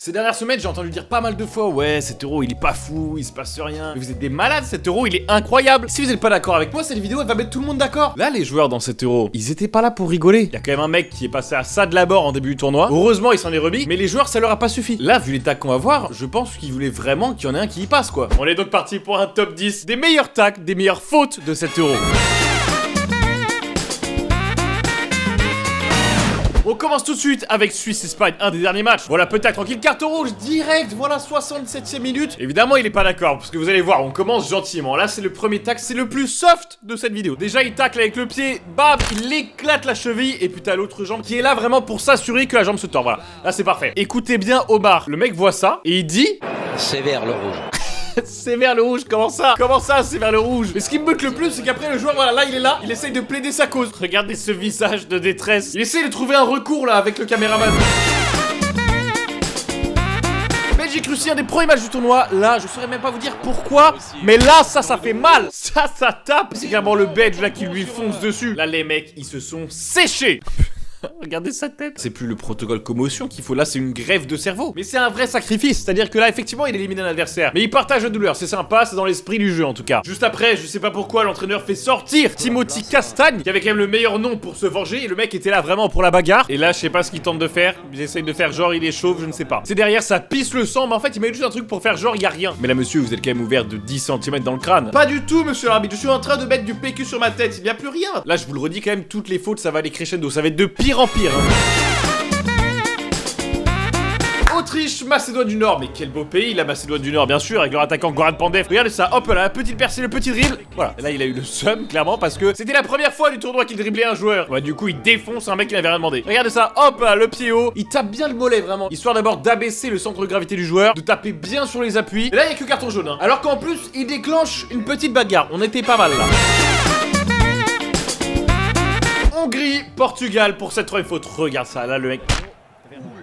Ces dernières semaines, j'ai entendu dire pas mal de fois, ouais, cet euro il est pas fou, il se passe rien. Mais vous êtes des malades, cet euro il est incroyable. Si vous êtes pas d'accord avec moi, cette vidéo elle va mettre tout le monde d'accord. Là, les joueurs dans cet euro, ils étaient pas là pour rigoler. Il y a quand même un mec qui est passé à ça de la bord en début du tournoi. Heureusement, il s'en est remis, mais les joueurs ça leur a pas suffi. Là, vu les tacs qu'on va voir, je pense qu'ils voulaient vraiment qu'il y en ait un qui y passe quoi. On est donc parti pour un top 10 des meilleurs tacs, des meilleures fautes de cet euro. On commence tout de suite avec Suisse-Espagne, un des derniers matchs. Voilà, peut-être tranquille, carton rouge direct, voilà, 67e minute. Évidemment, il est pas d'accord, parce que vous allez voir, on commence gentiment. Là, c'est le premier tacle, c'est le plus soft de cette vidéo. Déjà, il tacle avec le pied, bam, il éclate la cheville, et puis t'as l'autre jambe qui est là vraiment pour s'assurer que la jambe se tord. Voilà, là, c'est parfait. Écoutez bien Omar, le mec voit ça, et il dit... C'est vers le rouge. C'est vers le rouge, comment ça? Comment ça, c'est vers le rouge? Mais ce qui me bute le plus, c'est qu'après le joueur, voilà, là il est là, il essaye de plaider sa cause. Regardez ce visage de détresse. Il essaye de trouver un recours là avec le caméraman. Belgique-Russie, un des premiers matchs du tournoi. Là, je saurais même pas vous dire pourquoi, mais là, ça fait mal. Ça tape. C'est clairement le Belge là qui lui fonce dessus. Là, les mecs, ils se sont séchés. Regardez sa tête. C'est plus le protocole commotion qu'il faut, là c'est une greffe de cerveau. Mais c'est un vrai sacrifice, c'est-à-dire que là effectivement il élimine un adversaire, mais il partage la douleur, c'est sympa, c'est dans l'esprit du jeu en tout cas. Juste après, je sais pas pourquoi l'entraîneur fait sortir Timothy Castagne, qui avait quand même le meilleur nom pour se venger, et le mec était là vraiment pour la bagarre. Et là je sais pas ce qu'il tente de faire, il essaye de faire genre il est chauve, je ne sais pas. C'est derrière, ça pisse le sang, mais en fait il met juste un truc pour faire genre il y a rien. Mais là monsieur, vous êtes quand même ouvert de 10 cm dans le crâne. Pas du tout monsieur l'arbitre, je suis en train de mettre du PQ sur ma tête, il n'y a plus rien. Là je vous le redis quand même, toutes les fautes ça va aller crescendo, ça va être de pire en pire. Autriche, Macédoine du Nord, mais quel beau pays la Macédoine du Nord bien sûr, avec leur attaquant Goran Pandev. Regardez ça, hop là, la petite percée, le petit dribble. Voilà, là il a eu le seum clairement parce que c'était la première fois du tournoi qu'il driblait un joueur. Ouais, du coup il défonce un mec qui n'avait rien demandé. Regardez ça, hop là, le pied haut, il tape bien le mollet vraiment, histoire d'abord d'abaisser le centre de gravité du joueur, de taper bien sur les appuis. Et là il y a que carton jaune hein. Alors qu'en plus il déclenche une petite bagarre, on était pas mal là. Hongrie, Portugal pour cette troisième faute. Regarde ça, là le mec...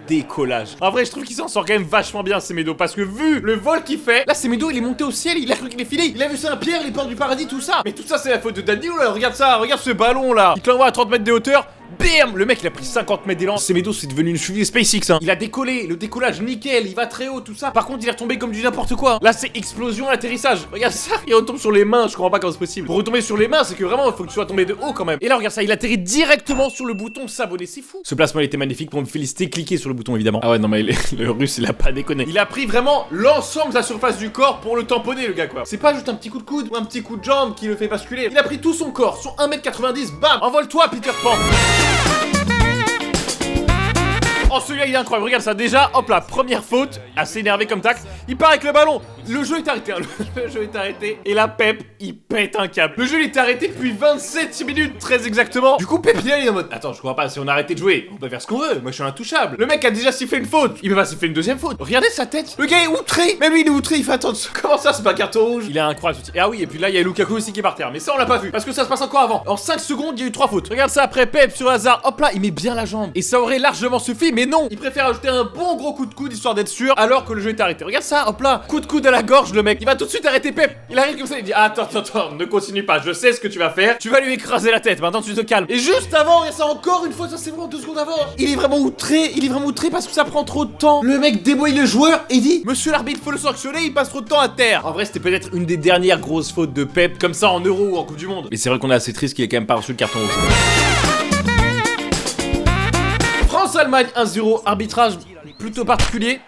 décollage. En vrai, je trouve qu'il s'en sort quand même vachement bien, Semedo, parce que vu le vol qu'il fait, là, Semedo, il est monté au ciel, il a cru qu'il est filé, il a vu Saint-Pierre, les portes du paradis, tout ça. Mais tout ça, c'est la faute de Danilo, là. Regarde ça, regarde ce ballon, là. Il te l'envoie à 30 mètres de hauteur. Bam! Le mec il a pris 50 mètres d'élan. Semedo c'est devenu une fusée SpaceX hein. Il a décollé, le décollage nickel, il va très haut tout ça. Par contre il est retombé comme du n'importe quoi. Là c'est explosion, atterrissage. Regarde ça, il retombe sur les mains, je comprends pas comment c'est possible. Pour retomber sur les mains c'est que vraiment il faut que tu sois tombé de haut quand même. Et là regarde ça, il atterrit directement sur le bouton s'abonner, c'est fou. Ce placement il était magnifique, pour me féliciter, cliquez sur le bouton évidemment. Ah ouais non mais le russe il a pas déconné. Il a pris vraiment l'ensemble de la surface du corps pour le tamponner le gars quoi. C'est pas juste un petit coup de coude ou un petit coup de jambe qui le fait basculer. Il a pris tout son corps, son 1m90, bam. Envole-toi Peter Pan. Oh celui-là il est incroyable, regarde ça déjà, hop là, première faute, assez énervé comme tac, il part avec le ballon, le jeu est arrêté, hein. Le jeu est arrêté, et là Pep, il pète un câble. Le jeu il est arrêté depuis 27 minutes, très exactement. Du coup Pep il est en mode, attends je comprends pas, si on a arrêté de jouer, on peut faire ce qu'on veut, moi je suis intouchable. Le mec a déjà sifflé une faute, il peut pas siffler une deuxième faute. Regardez sa tête, le gars est outré, même lui il est outré, il fait attendre, comment ça c'est pas carton rouge? Il est incroyable ce type. Et ah oui, et puis là il y a Lukaku aussi qui est par terre, mais ça on l'a pas vu, parce que ça se passe encore avant. En 5 secondes il y a eu 3 fautes. Regarde ça après Pep sur hasard, hop là, il met bien la jambe. Et ça aurait largement suffi, mais non, il préfère ajouter un bon gros coup de coude histoire d'être sûr alors que le jeu est arrêté. Regarde ça, hop là, coup de coude à la gorge le mec. Il va tout de suite arrêter Pep. Il arrive comme ça, il dit attends, ne continue pas, je sais ce que tu vas faire. Tu vas lui écraser la tête, maintenant tu te calmes. Et juste avant, regarde ça encore une fois, ça c'est vraiment 2 secondes avant. Il est vraiment outré, parce que ça prend trop de temps. Le mec déboîte le joueur et dit monsieur l'arbitre, faut le sanctionner, il passe trop de temps à terre. En vrai, c'était peut-être une des dernières grosses fautes de Pep, comme ça en Euro ou en Coupe du Monde. Mais c'est vrai qu'on est assez triste qu'il ait quand même pas reçu le carton rouge. France-Allemagne 1-0, arbitrage plutôt particulier.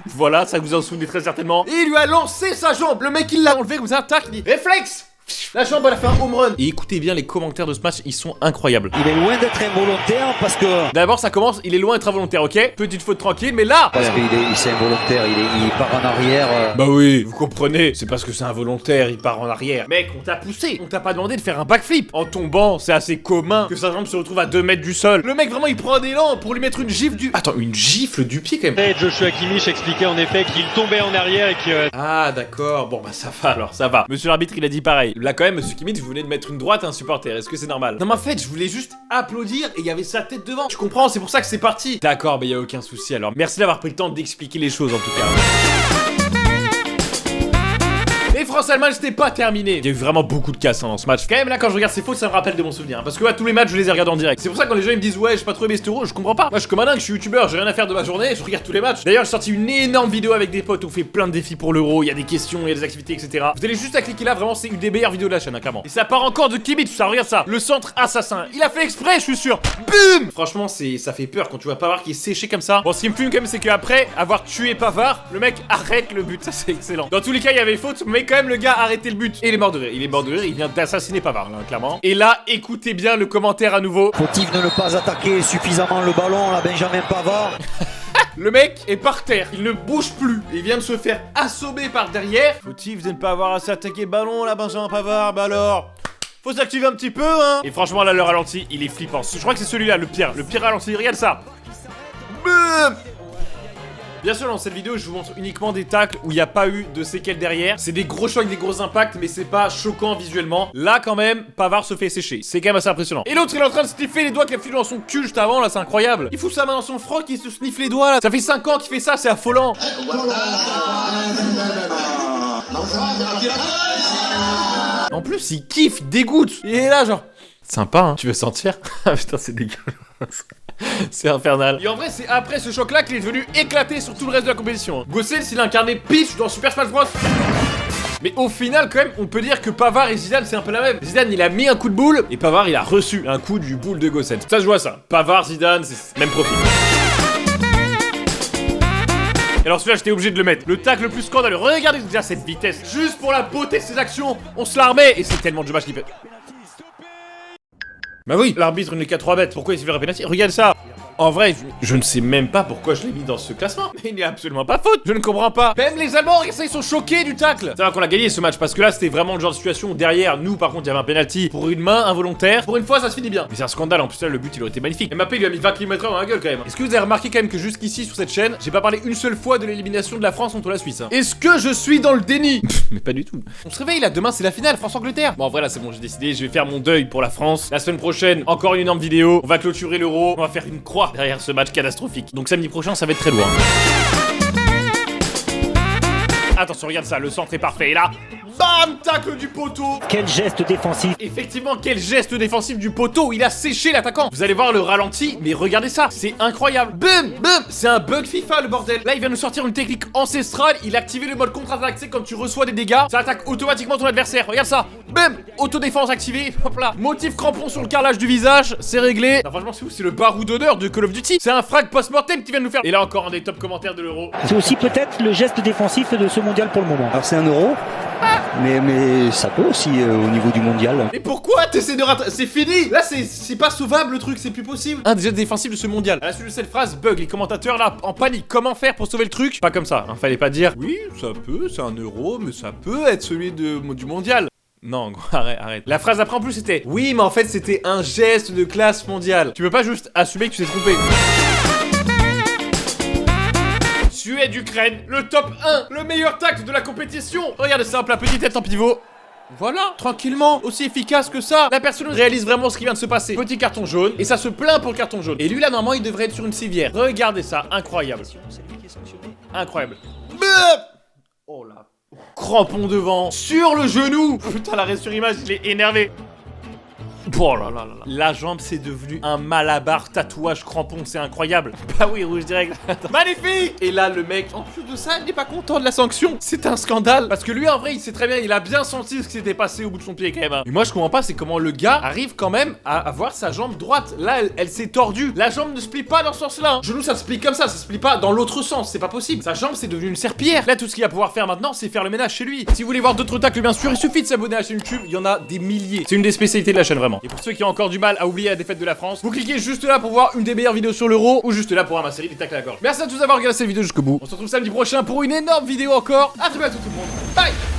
Voilà, ça vous en souvenez très certainement. Et il lui a lancé sa jambe. Le mec il l'a enlevé comme ça, tac, il dit réflexe. La jambe elle a fait un home run. Et écoutez bien les commentaires de ce match, ils sont incroyables. Il est loin d'être involontaire parce que... D'abord ça commence, il est loin d'être involontaire, ok? Petite faute tranquille, mais là... Parce qu'il est involontaire, il part en arrière. Bah oui, vous comprenez, c'est parce que c'est involontaire, il part en arrière. Mec, on t'a poussé, on t'a pas demandé de faire un backflip. En tombant, c'est assez commun que sa jambe se retrouve à 2 mètres du sol. Le mec vraiment il prend un élan pour lui mettre une gifle du... Attends, une gifle du pied quand même. Et Joshua Kimmich expliquait en effet qu'il tombait en arrière et que... Ah d'accord, bon bah ça va alors, ça va. Monsieur l'arbitre il a dit pareil. Là quand même, monsieur Kimmich, vous venez de mettre une droite à un supporter, est-ce que c'est normal? Non mais en fait, je voulais juste applaudir et il y avait sa tête devant. Je comprends, c'est pour ça que c'est parti. D'accord, bah y a aucun souci alors. Merci d'avoir pris le temps d'expliquer les choses en tout cas. Et France-Allemagne, c'était pas terminé. Il y a eu vraiment beaucoup de casse dans ce match. Quand même, là, quand je regarde ces fautes, ça me rappelle de mon souvenir. Parce que là, tous les matchs, je les ai regardés en direct. C'est pour ça que quand les gens ils me disent, ouais, j'ai pas trop aimé cet euro, je comprends pas. Moi, je suis comme un dingue, je suis youtubeur, j'ai rien à faire de ma journée, je regarde tous les matchs. D'ailleurs, j'ai sorti une énorme vidéo avec des potes, on fait plein de défis pour l'euro, il y a des questions, il y a des activités, etc. Vous allez juste à cliquer là, vraiment, c'est une des meilleures vidéos de la chaîne, hein, clairement. Et ça part encore de Kimi, tout ça, regarde ça. Le centre assassin. Il a fait exprès, je suis sûr. Boum. Franchement, ça fait peur quand tu vois Pavard qui est séché comme ça. Bon, ce qui me fume quand même, c'est qu'après avoir tué Pavard, le mec arrête le but. Ça, c'est excellent. Dans tous les cas, il y avait faute, mais quand même, le gars a arrêté le but. Et il est mort de rire. Il est mort de rire, il vient d'assassiner Pavard, là, clairement. Et là, écoutez bien le commentaire à nouveau. Fautif de ne pas attaquer suffisamment le ballon, là, Benjamin Pavard. Le mec est par terre, il ne bouge plus. Il vient de se faire assommer par derrière. Fautif de ne pas avoir assez attaqué le ballon, là, Benjamin Pavard, bah alors. Faut s'activer un petit peu, hein. Et franchement, là, le ralenti, il est flippant. Je crois que c'est celui-là, le pire ralenti. Regarde ça. Boum. Bien sûr, dans cette vidéo, je vous montre uniquement des tacles où il n'y a pas eu de séquelles derrière. C'est des gros chocs, des gros impacts, mais c'est pas choquant visuellement. Là, quand même, Pavard se fait sécher. C'est quand même assez impressionnant. Et l'autre, il est en train de sniffer les doigts qu'il a filé dans son cul juste avant, là, c'est incroyable. Il fout sa main dans son froc, il se sniffe les doigts, là. Ça fait 5 ans qu'il fait ça, c'est affolant. En plus, il kiffe, il dégoûte. Il est là, genre... Sympa, hein. Tu veux sentir? Ah putain, c'est dégueulasse. C'est infernal. Et en vrai, c'est après ce choc-là qu'il est devenu éclaté sur tout le reste de la compétition. Gossens, il a incarné Peach dans Super Smash Bros. Mais au final, quand même, on peut dire que Pavard et Zidane, c'est un peu la même. Zidane, il a mis un coup de boule, et Pavard, il a reçu un coup du boule de Gossens. Ça, je vois ça. Pavard, Zidane, c'est le même profil. Alors celui-là, j'étais obligé de le mettre. Le tacle le plus scandaleux. Regardez déjà cette vitesse. Juste pour la beauté de ses actions, on se la remet. Et c'est tellement de match qu'il fait. Bah oui, l'arbitre n'est qu'à 3 bêtes. Pourquoi il s'est fait un penalty? Regarde ça. En vrai, je ne sais même pas pourquoi je l'ai mis dans ce classement. Mais il n'est absolument pas faute. Je ne comprends pas. Même les Allemands, ils sont choqués du tacle. C'est vrai qu'on a gagné ce match parce que là, c'était vraiment le genre de situation où derrière nous, par contre, il y avait un penalty pour une main involontaire. Pour une fois, ça se finit bien. Mais c'est un scandale. En plus, là, le but, il aurait été magnifique. Mbappé lui a mis 20 km/h dans la gueule quand même. Est-ce que vous avez remarqué quand même que jusqu'ici sur cette chaîne, j'ai pas parlé une seule fois de l'élimination de la France contre la Suisse, hein. Est-ce que je suis dans le déni? Mais pas du tout. On se réveille là. Demain, c'est la finale France-Angleterre. Bon, en vrai, là, c'est bon. J'ai décidé. Je vais faire mon deuil pour la France. La semaine prochaine, encore une énorme vidéo. On va clôturer l'Euro. On va faire une croix derrière ce match catastrophique. Donc samedi prochain, ça va être très loin. Attention, regarde ça, le centre est parfait. Et là, bam, tacle du poteau. Quel geste défensif. Effectivement, quel geste défensif du poteau. Il a séché l'attaquant. Vous allez voir le ralenti, mais regardez ça, c'est incroyable. Boum, boum, c'est un bug FIFA, le bordel. Là, il vient nous sortir une technique ancestrale. Il a activé le mode contre-attaque. C'est quand tu reçois des dégâts, ça attaque automatiquement ton adversaire. Regarde ça. Boum, autodéfense activée. Hop là. Motif crampon sur le carrelage du visage. C'est réglé. Non, franchement, c'est où? C'est le barou d'honneur de Call of Duty. C'est un frag post-mortem qui vient de nous faire. Et là, encore un des top commentaires de l'Euro. C'est aussi peut-être le geste défensif de ce mondial pour le moment. Alors c'est un euro, mais ça peut aussi au niveau du mondial. Mais pourquoi t'essaies de rattraper? C'est fini. Là c'est pas sauvable le truc, c'est plus possible. Un des gestes défensifs de ce mondial. À la suite de cette phrase, bug, les commentateurs là en panique. Comment faire pour sauver le truc? Pas comme ça, hein. Fallait pas dire oui, ça peut, c'est un euro, mais ça peut être celui du mondial. Non, gros, arrête. La phrase après en plus c'était oui, mais en fait c'était un geste de classe mondiale. Tu peux pas juste assumer que tu t'es trompé. Suède-Ukraine, le top 1, le meilleur tacle de la compétition. Regardez ça, la petite tête en pivot. Voilà, tranquillement, aussi efficace que ça. La personne réalise vraiment ce qui vient de se passer. Petit carton jaune, et ça se plaint pour le carton jaune. Et lui là, normalement, il devrait être sur une civière. Regardez ça, incroyable. Incroyable. Oh là. Crampon devant, sur le genou. Putain, l'arrêt sur image, il est énervé. Oh là là là là. La jambe c'est devenu un malabar tatouage crampon, c'est incroyable. Bah oui, rouge direct. Magnifique. Et là le mec, en plus de ça, il n'est pas content de la sanction. C'est un scandale. Parce que lui en vrai, il sait très bien, il a bien senti ce qui s'était passé au bout de son pied quand même, hein. Et moi je comprends pas, c'est comment le gars arrive quand même à avoir sa jambe droite. Là, elle s'est tordue. La jambe ne se plie pas dans ce sens-là, hein. Genou ça se plie comme ça se plie pas dans l'autre sens, c'est pas possible. Sa jambe c'est devenu une serpillière. Là tout ce qu'il va pouvoir faire maintenant, c'est faire le ménage chez lui. Si vous voulez voir d'autres tacles, bien sûr, il suffit de s'abonner à la chaîne YouTube, il y en a des milliers. C'est une des spécialités de la chaîne vraiment. Et pour ceux qui ont encore du mal à oublier la défaite de la France, vous cliquez juste là pour voir une des meilleures vidéos sur l'Euro ou juste là pour voir ma série des tacles à la gorge. Merci à tous d'avoir regardé cette vidéo jusqu'au bout. On se retrouve samedi prochain pour une énorme vidéo encore. À très bientôt tout le monde. Bye.